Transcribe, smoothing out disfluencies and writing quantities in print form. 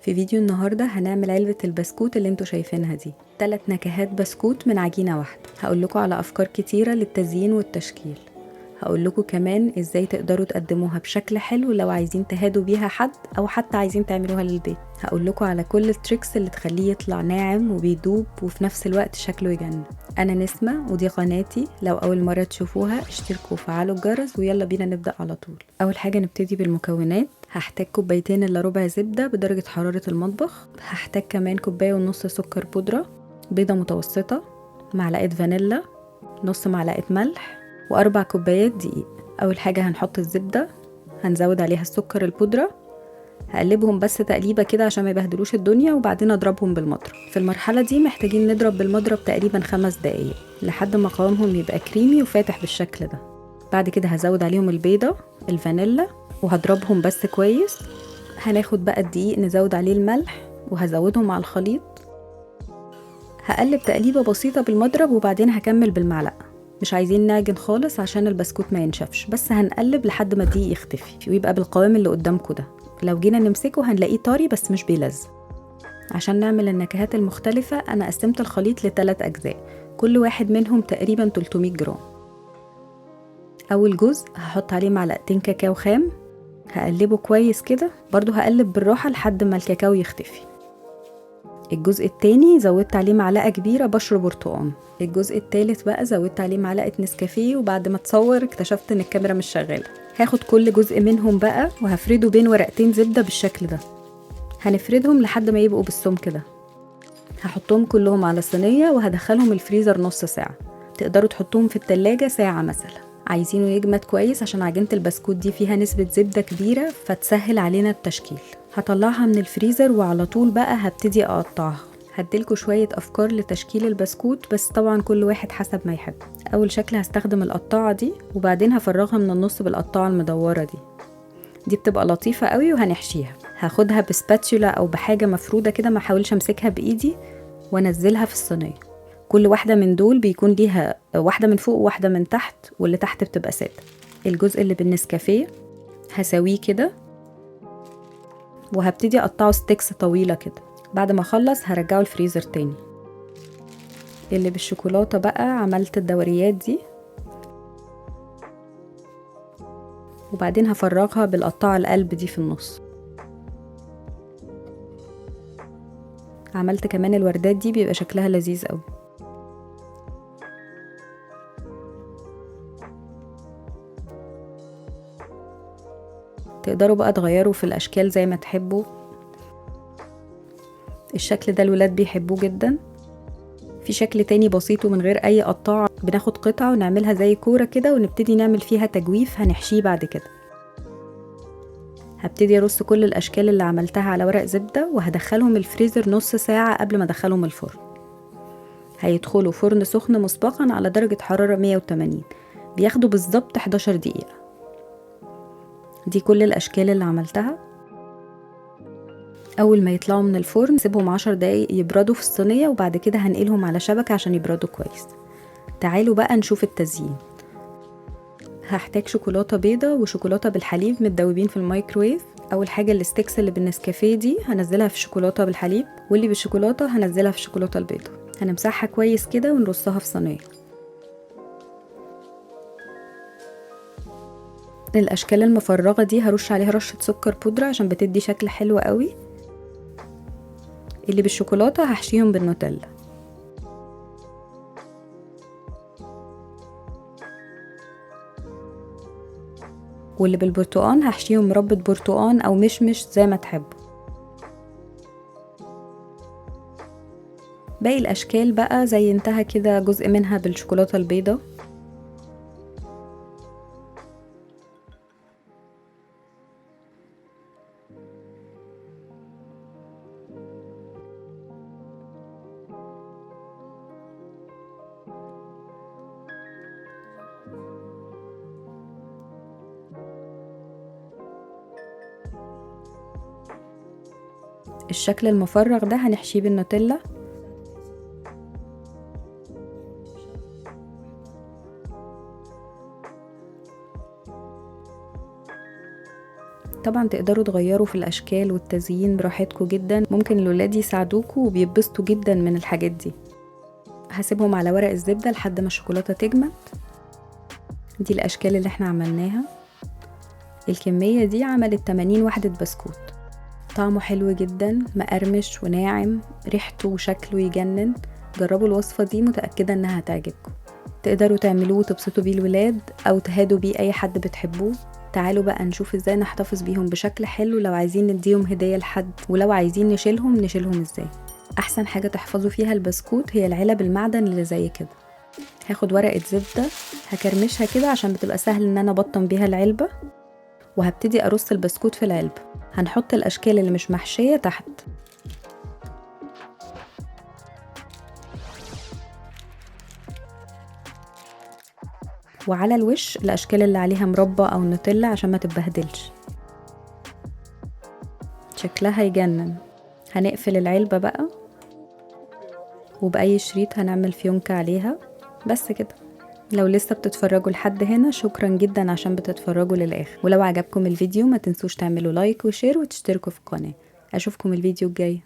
في فيديو النهاردة هنعمل علبة البسكوت اللي انتوا شايفينها دي 3 نكهات بسكوت من عجينة واحدة. هقول لكم على أفكار كتيرة للتزيين والتشكيل. هقول لكم كمان ازاي تقدروا تقدموها بشكل حلو لو عايزين تهادوا بيها حد أو حتى عايزين تعملوها للبيت. هقول لكم على كل التريكس اللي تخليه يطلع ناعم وبيدوب وفي نفس الوقت شكله يجنن. أنا نسمة ودي قناتي، لو أول مرة تشوفوها اشتركوا وفعلوا الجرس ويلا بينا نبدأ على طول. أول حاجة نبتدي بالمكونات. هحتاج 2 إلا ربع زبدة بدرجة حرارة المطبخ. هحتاج كمان 1.5 كوباية سكر بودرة، بيضة متوسطة، معلقة فانيلا، نص معلقة ملح، و4 كوبايات دقيق. أول حاجة هنحط الزبدة، هنزود عليها السكر البودرة، هقلبهم بس تقليبة كده عشان ما يبهدلوش الدنيا وبعدين اضربهم بالمضرب. في المرحلة دي محتاجين نضرب بالمضرب تقريبا 5 دقايق لحد ما قوامهم يبقى كريمي وفاتح بالشكل ده. بعد كده هزود عليهم البيضة، الفانيلا، وهضربهم بس كويس. هناخد بقى الدقيق نزود عليه الملح وهزودهم على الخليط. هقلب تقليبة بسيطة بالمضرب وبعدين هكمل بالمعلقة. مش عايزين نعجن خالص عشان البسكوت ما ينشفش، بس هنقلب لحد ما الدقيق يختفي ويبقى بالقوام اللي قدامكم ده. لو جينا نمسكه هنلاقيه طري بس مش بيلزق. عشان نعمل النكهات المختلفة أنا قسمت الخليط ل3 أجزاء، كل واحد منهم تقريبا 300 جرام. أول جزء هحط عليه 2 معلقة كاكاو خام، هقلبه كويس كده، برضو هقلب بالراحة لحد ما الكاكاو يختفي. الجزء التاني زودت عليه 1 معلقة كبيرة بشر برتقان. الجزء التالت بقى زودت عليه 1 معلقة نسكافيه، وبعد ما اتصور اكتشفت ان الكاميرا مش شغالة. هاخد كل جزء منهم بقى وهفرده بين ورقتين زبدة بالشكل ده. هنفردهم لحد ما يبقوا بالسمك ده. هحطهم كلهم على صينية وهدخلهم الفريزر نص ساعة. تقدروا تحطوهم في التلاجة ساعة مثلا. عايزينه يجمد كويس عشان عجينة البسكوت دي فيها نسبة زبدة كبيرة فتسهل علينا التشكيل. هطلعها من الفريزر وعلى طول بقى هبتدي اقطعها. هديلكوا شوية افكار لتشكيل البسكوت، بس طبعا كل واحد حسب ما يحب. اول شكل هستخدم القطاعة دي، وبعدين هفرغها من النص بالقطاعة المدورة دي بتبقى لطيفة قوي. وهنحشيها، هاخدها بسباتشولا او بحاجة مفرودة كده، ما احاولش امسكها بايدي، وانزلها في الصينية. كل واحدة من دول بيكون ليها واحدة من فوق وواحدة من تحت، واللي تحت بتبقى سادة. الجزء اللي بالنسكافيه هسويه كده وهبتدي اقطعه ستيكس طويلة كده. بعد ما اخلص هرجعه الفريزر تاني. اللي بالشوكولاتة بقى عملت الدوريات دي، وبعدين هفرغها بالقطاعة القلب دي في النص. عملت كمان الوردات دي، بيبقى شكلها لذيذ قوي. تقدروا بقى تغيروا في الاشكال زي ما تحبوا. الشكل ده الولاد بيحبوه جدا. في شكل تاني بسيط ومن غير اي قطاعة، بناخد قطعة ونعملها زي كورة كده ونبتدي نعمل فيها تجويف هنحشيه بعد كده. هبتدي ارص كل الاشكال اللي عملتها على ورق زبدة وهدخلهم الفريزر نص ساعة قبل ما ادخلهم الفرن. هيدخلوا فرن سخن مسبقا على درجة حرارة 180. بياخدوا بالظبط 11 دقيقة. دي كل الاشكال اللي عملتها. اول ما يطلعوا من الفرن سيبهم 10 دقايق يبردوا في الصينية، وبعد كده هنقلهم على شبكة عشان يبردوا كويس. تعالوا بقى نشوف التزيين. هحتاج شوكولاتة بيضة وشوكولاتة بالحليب متدوبين في الميكرويف. اول حاجة الستيكس اللي بالنسكافيه دي هنزلها في شوكولاتة بالحليب، واللي بالشوكولاتة هنزلها في الشوكولاتة البيضة. هنمسحها كويس كده ونرصها في صينية. الاشكال المفرغة دي هرش عليها رشة سكر بودرة عشان بتدي شكل حلو قوي. اللي بالشوكولاتة هحشيهم بالنوتيلا. واللي بالبرتقان هحشيهم مربى برتقان او مشمش زي ما تحبوا. باقي الاشكال بقى زينتها كده، جزء منها بالشوكولاتة البيضة. الشكل المفرغ ده هنحشيه بالنوتيلا. طبعا تقدروا تغيروا في الاشكال والتزيين براحتكم جدا، ممكن الولاد يساعدوكوا وبيتبسطوا جدا من الحاجات دي. هسيبهم على ورق الزبدة لحد ما الشوكولاتة تجمد. دي الاشكال اللي احنا عملناها، الكمية دي عملت 80 وحدة بسكوت. طعمه حلو جدا، مقرمش وناعم، ريحته وشكله يجنن. جربوا الوصفة دي، متأكدة انها هتعجبكم. تقدروا تعملوه وتبسطوا بيه الولاد او تهادوا بيه اي حد بتحبوه. تعالوا بقى نشوف ازاي نحتفظ بيهم بشكل حلو لو عايزين نديهم هدية لحد، ولو عايزين نشيلهم ازاي. احسن حاجة تحفظوا فيها البسكوت هي العلب المعدن اللي زي كده. هاخد ورقة زبدة هكرمشها كده عشان بتبقى سهل ان انا ابطن بيها العلبة، وهبتدي ارص البسكوت في العلبة. هنحط الاشكال اللي مش محشية تحت، وعلى الوش الاشكال اللي عليها مربى او نوتيلا عشان ما تتبهدلش. شكلها يجنن. هنقفل العلبة بقى، وبأي شريط هنعمل فيونكة عليها. بس كده. لو لسه بتتفرجوا لحد هنا، شكرا جدا عشان بتتفرجوا للآخر. ولو عجبكم الفيديو ما تنسوش تعملوا لايك وشير وتشتركوا في القناة. أشوفكم الفيديو الجاي.